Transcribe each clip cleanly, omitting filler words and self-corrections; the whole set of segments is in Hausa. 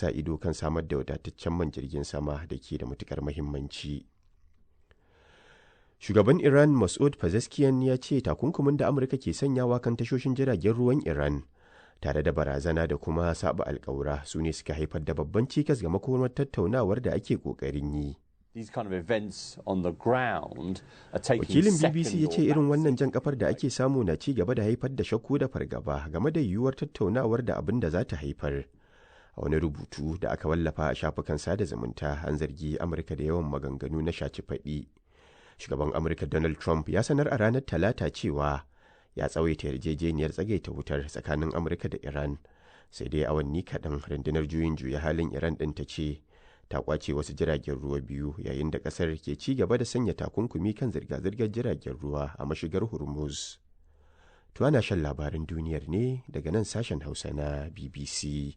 sa ido kan samar da wadataccen man jirgin sama da ke da matukar muhimmanci. Shugaban Iran Masoud Pezeshkian ya ce takunkumin da Amurka ke sanyawa kan tashoshin jiragen ruwan Iran tare da barazana da kuma saba alkawura su ne suka haifar da babban cikas ga makomar tattaunawar da ake kokarin yi. Wakilin BBC ya ce irin wannan jan kafar da ake samu na ci gaba da haifar da shakku da fargaba game da yiwuwar tattaunawar da abin da za ta haifar. A wani rubutu da aka wallafa a shafukan sada zumunta an zargi Amurka da yawan maganganu na shaci faɗi. Shugaban Amurka Donald Trump ya sanar a ranar Talata cewa ya tsawaita yarjejeniyar tsagaita wutar tsakanin Amurka da Iran, sai dai awanni kaɗan rundunar juyin juya halin Iran ɗin ta ce ta kwace wasu jiragen ruwa biyu yayin da ƙasar ke ci gaba da sanya takunkumi kan zirga-zirgar jiragen ruwa a mashigar Hormuz. To ana shan labarin duniyar ne daga nan sashen Hausa na BBC.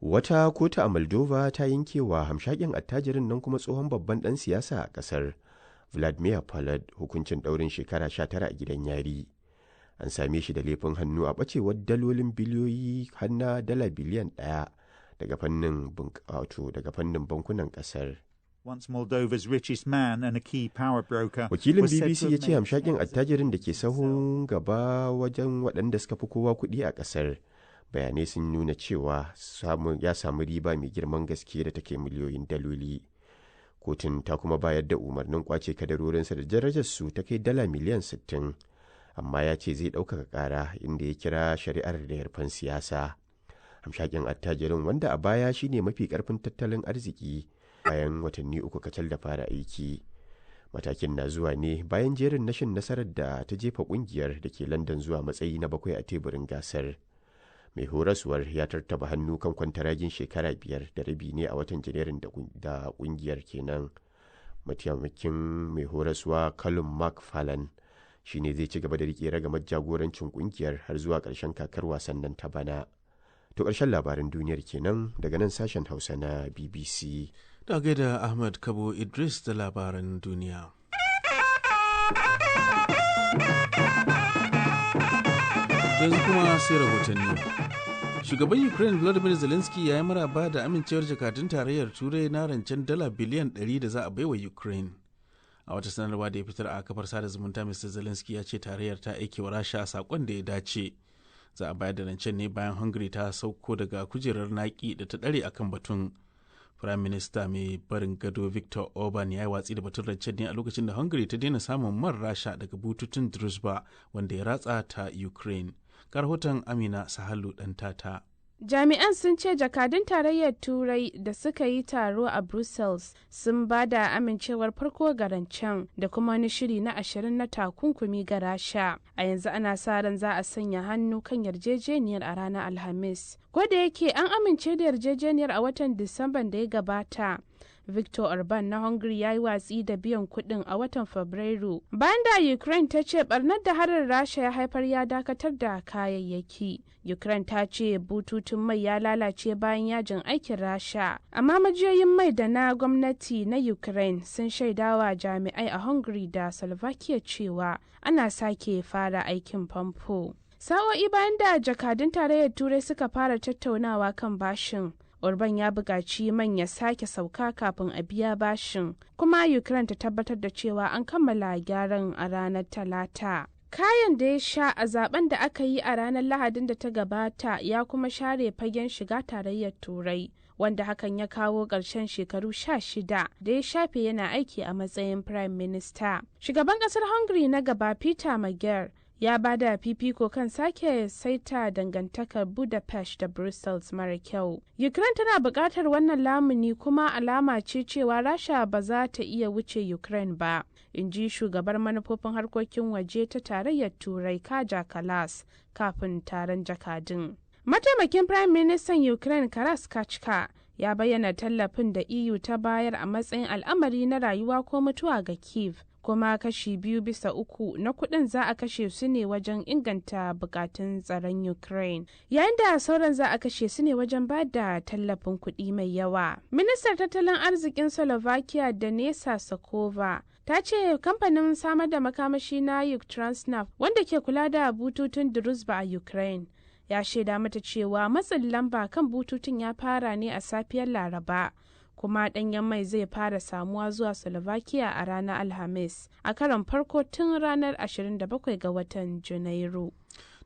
Wata kotu a Moldova ta yankewa hamshakin attajirin nan kuma tsohon babban ɗan siyasa a ƙasar Vladimir Palad hukuncin ɗaurin shekara 19 a gidan yari. An same shi da laifin hannu a ɓacewar dalolin biliyoyi har na dala biliyan 1 daga fannin bankunan ƙasar. Once Moldova's richest man and a key power broker. Wakilin BBC ya ce hamshakin attajirin da ke sahun gaba wajen waɗanda suka fi kowa kuɗi a ƙasar. Bayanai sun nuna cewa ya samu riba mai girman gaske da take miliyoyin daloli. Kotun ta kuma bayar da umarnin kwace kadarorinsa da darajarsu ta kai dala miliyan 60, amma ya ce zai ɗaukaka ƙara inda ya kira shari'ar da yarfan siyasa. Hamshakin attajirin wanda a baya shine mafi ƙarfin tattalin arziki bayan watanni 3 kacal da fara aiki. Matakin na zuwa ne bayan jerin nashin nasarar da ta jefa ƙungiyar da ke London zuwa matsayi na 7 a teburin gasar. Mai horaswar ya tartaba hannu kan kwantaragin shekara 5.5 ne a watan Janairun da kungiyar kenan. Mataimakin mai horaswa Callum McFarlane shi ne zai ci gaba da rike ragamar jagorancin kungiyar har zuwa ƙarshen kakar wasan nan ta bana. To ƙarshen labarin duniyar kenan daga nan sashen Hausa na BBC. Da gaida Ahmad Kabo Idris da labaran duniya. Yanzu kuma sai rahotanni. Shugaban Ukraine Volodymyr Zelensky ya yi maraba da amincewar jakadun tarayyar Turai na rancen dala biliyan 100 da za a baiwa Ukraine. A wata sanarwa da ya fitar a kafar sada zumunta, Mr. Zelensky ya ce tarayyar ta aike wa Rasha sakon da ya dace. Za a bayar da rancen ne bayan Hungary ta sauko daga kujerar naki da ta dare akan batun. Prime Minister mai barin gado Viktor Orban ya yi watsi da batun rancen ne a lokacin da Hungary ta daina samun man Rasha daga bututun Druzhba wanda ya ratsa ta Ukraine. Rahoton Amina Sahalu ɗan tata. Jami'an sun ce jakadun tarayyar Turai da suka yi taro a Brussels sun ba da amincewar farko ga rancen da kuma wani shiri na 20 na takunkumi ga Rasha. A yanzu ana sa ran za a sanya hannu kan yarjejeniyar a ranar Alhamis. Ko da yake an amince da yarjejeniyar a watan Disamban da ya gabata, Viktor Orban na Hungary ya yi watsi da biyan kuɗin a watan Fabrairu. Bayan da Ukraine ta ce barnar da harin Rasha ya haifar ya dakatar da kayayyaki. Ukraine ta ce bututun mai ya lalace bayan yajin aikin Rasha. Amma majiyoyin mai da na gwamnati na Ukraine sun shaidawa jami'ai a Hungary da Slovakia cewa ana sake fara aikin famfo. Sa'o'i bayan da jakadun tarayyar Turai suka fara tattaunawa kan bashin, Orban ya buƙaci man ya sake sauka kafin a biya bashin, kuma Ukraine ta tabbatar da cewa an kammala gyaran a ranar Talata. Kayan da ya sha a zaben da aka yi a ranar Lahadin da ta gabata ya kuma share fagen shiga tarayyar Turai, wanda hakan ya kawo ƙarshen shekaru 16 da ya shafe yana aiki a matsayin Prime Minister. Shugaban ƙasar Hungary na gaba Peter Magyar ya ba da fifiko kan sake saita dangantakar Budapest da Brussels mara kyau. Ukraine tana buƙatar wannan lamuni kuma alama ce cewa Rasha ba za ta iya wuce Ukraine ba, in ji shugabar manufofin harkokin waje ta tarayyar Turai Kaja Kallas kafin taron jakadun. Mataimakin Prime Minister Ukraine Karas Kachka ya bayyana tallafin da EU ta bayar a matsayin al'amari na rayuwa ko mutuwa ga Kyiv. Kuma kashi 2/3 na kuɗin za a kashe su ne wajen inganta bukatun tsaron Ukraine, yayin da sauran za a kashe su ne wajen ba da tallafin kuɗi mai yawa. Ministar tattalin arzikin Slovakia Denisa Sokova ta ce kamfanin samar da makamashi na Uktransnaf wanda ke kula da bututun Druzhba a Ukraine ya shaida mata cewa matsin lamba kan bututun ya fara ne a safiyar Laraba, kuma ɗanyen mai zai fara samuwa zuwa Slovakia a ranar Alhamis, a karon farko tun ranar 27 ga watan Janairu.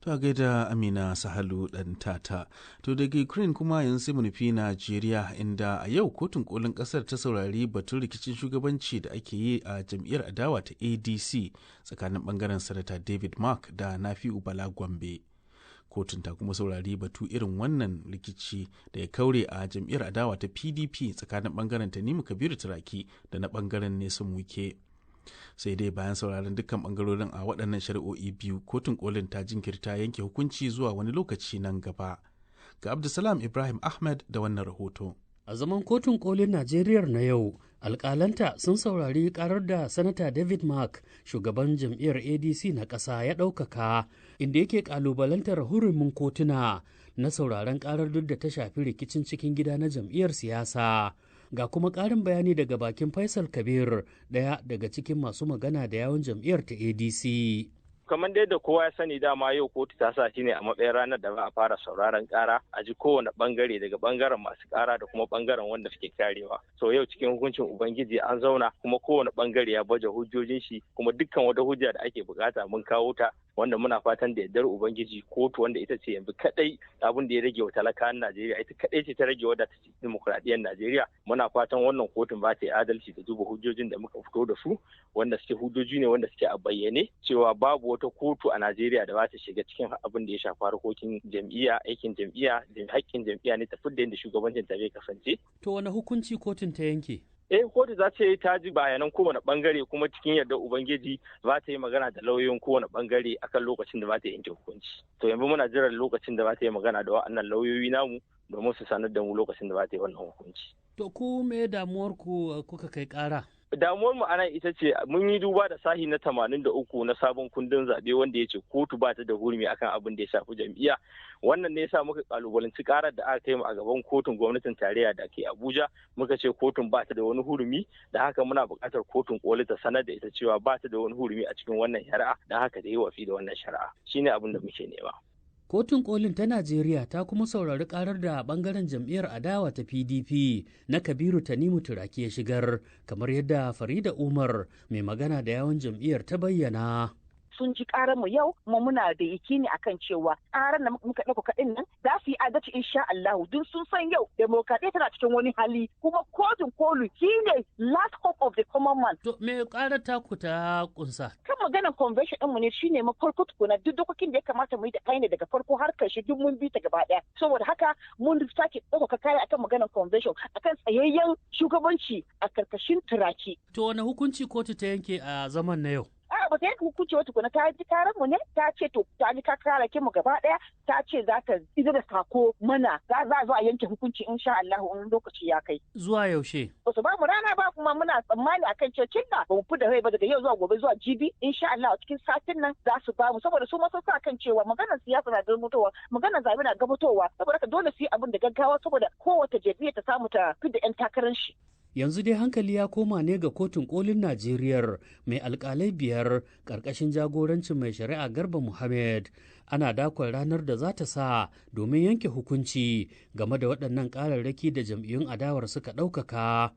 To a gaida Amina Sahalu ɗan tata. To daga Ukraine kuma yanzu sai mu nufi Najeriya, inda a yau kotun kolin ƙasar ta saurari batun rikicin shugabanci da ake yi a jam'iyyar adawa ta ADC tsakanin ɓangaren Sanata David Mark da Nafi'u Bala Gombe. Kotun ta kuma saurari batu irin wannan rikici da ya kaure a jam'iyyar adawa ta PDP tsakanin ɓangaren Tanimu Kabiru Turaki da na ɓangaren Nyesom Wike. Sai dai bayan sauraron dukkan bangarorin a waɗannan shari'o'i biyu, kotun kolin ta jinkirta yanke hukunci zuwa wani lokaci nan gaba. Ga Abdulsalam Ibrahim Ahmed da wannan rahoto. A zaman kotun kolin Najeriya na yau, alƙalanta sun saurari karar da Sanata David Mark, shugaban jam'iyyar ADC na ƙasa, ya ɗaukaka, inda yake ƙalubalantar hurumin kotuna na sauraron karar duk da ta shafi rikicin cikin gida na jam'iyyar siyasa. Ga kuma ƙarin bayani daga bakin Faisal Kabir, ɗaya daga cikin masu magana da yawun jam'iyyar ta ADC. Kamar da kowa ya sani, dama yau kotu ta sa shi ne a matsayin ranar da za a fara sauraron kara, a ji kowane bangare daga bangaren masu kara da kuma bangaren wanda suke karewa. So yau cikin hukuncin Ubangiji an zauna, kuma kowane bangare ya baje hujjojin shi, kuma dukkan wata hujja da ake bukata mun kawo ta, wanda muna fatan da yardar Ubangiji kotu, wanda ita ce yanzu kadai abin da ya rage wa talakawan Najeriya, ita kadai ce ta rage wadda ta ci dimokuraɗiyyar Najeriya. Muna fatan wannan kotun ba ta yi adalci da duba hujjojin da muka fito da su, wanda suke hujjoji ne wanda suke a bayyane cewa babu wata kotu a Najeriya da ba ta shiga cikin abin da ya shafi harkokin jam'iyya, aikin jam'iyya, da haƙƙin jam'iyya ne tafi da yadda shugabancin ta zai kasance. To wani hukunci kotun ta yanke? Kotu za ta yi ta ji bayanan kowane bangare, kuma cikin yardar Ubangiji za ta yi magana da lauyoyin kowane bangare akan lokacin da za ta yanke hukunci. To yanzu muna jiran lokacin da za ta yi magana da wa'annan lauyoyi namu domin su sanar da mu lokacin da za ta yi wannan hukunci. To ku me damuwar ku kuka kai ƙara? Damuwar mu anan ita ce mun yi duba da sahi na 83 na sabon kundin zabe, wanda ya ce kotu ba ta da hurumi akan abin da ya shafi jam'iyya. Wannan ne yasa muka kalubalanci karar da aka kai mu a gaban kotun gwamnatin tarayya da ke Abuja. Muka ce kotun ba ta da wani hurumi, da haka muna buƙatar kotun koli ta sanar da ita cewa ba ta da wani hurumi a cikin wannan shari'a, da haka da yi wafi da wannan shari'a. Shine abin da muke nema. Kotun kolin ta Najeriya ta kuma saurari karar da bangaren jam'iyyar adawa ta PDP na Kabiru Tanimu Turaki ya shigar, kamar yadda Farida Umar, mai magana da yawun jam'iyyar, ta bayyana. Sun ji mu yau, kuma muna da yakini akan cewa ƙarar da muka ɗauka kaɗin nan za su yi adalci insha Allah. Duk sun san yau demokradiyya tana cikin wani hali, kuma kotun koli shine last hope of the common man. To me ƙarar taku ta kunsa? Kan maganar convention ɗinmu ne shine mafarko tukuna, duk dokokin da ya kamata mu yi da kai ne daga farko har karshe duk mun bi ta gaba ɗaya. Saboda haka mun sake ɗaukaka kaya akan maganar convention, akan tsayayyen shugabanci a karkashin Turaki. To wani hukunci kotu ta yanke a zaman na yau? Ba ta yanke hukunci wata kuna, ta ji karar mu ne, ta ce to ta ji kara mu gaba daya, ta ce za ta izo da sako mana, za zo a yanke hukunci insha Allah in lokaci ya kai. Zuwa yaushe? Ba su ba mu rana ba, kuma muna tsammani akan cewa kinna ba mu fi da rai ba daga yau zuwa gobe zuwa jibi insha Allah cikin satin nan za su ba mu, saboda su ma sun sa kan cewa maganar siyasa na gamutowa, maganar zabe na gamutowa, saboda haka dole su yi abin da gaggawa saboda kowace jam'iyya ta samu ta fidda 'yan takarar shi. Yanzu dai hankali ya koma ne ga kotun kolin Najeriya mai alkalai 5 ƙarƙashin jagorancin mai shari'a Garba Muhammad. Ana dakon ranar da za ta sa domin yanke hukunci game da waɗannan ƙararraki da jam'iyyun adawar suka ɗaukaka.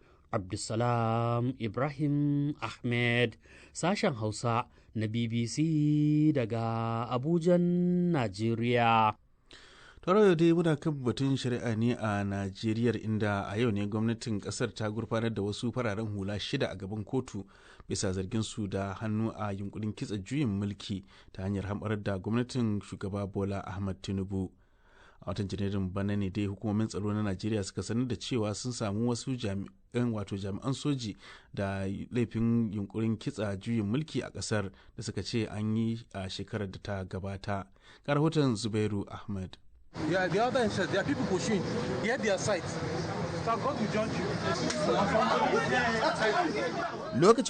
Abdulsalam Ibrahim Ahmed, sashen Hausa na BBC daga Abujan, Najeriya. Tarawa dai muna kan batun shari'a ne a Najeriya, inda a yau ne gwamnatin kasar ta gurfanar da wasu fararen hula 6 a gaban kotu bisa zargin su da hannu a yunkurin kitsa juyin mulki ta hanyar hamɓarar da gwamnatin shugaba Bola Ahmed Tinubu. A watan Janairun bana ne dai hukumomin tsaro na Najeriya suka sanar da cewa sun samu wasu jami'an soji da laifin yunkurin kitsa juyin mulki a kasar da suka ce an yi a shekarar da ta gabata. Ga rahoton Zubairu Ahmed. Yeah, the other instance, there are people pursuing. Get their sight. So I'm going to jump you. Lokacin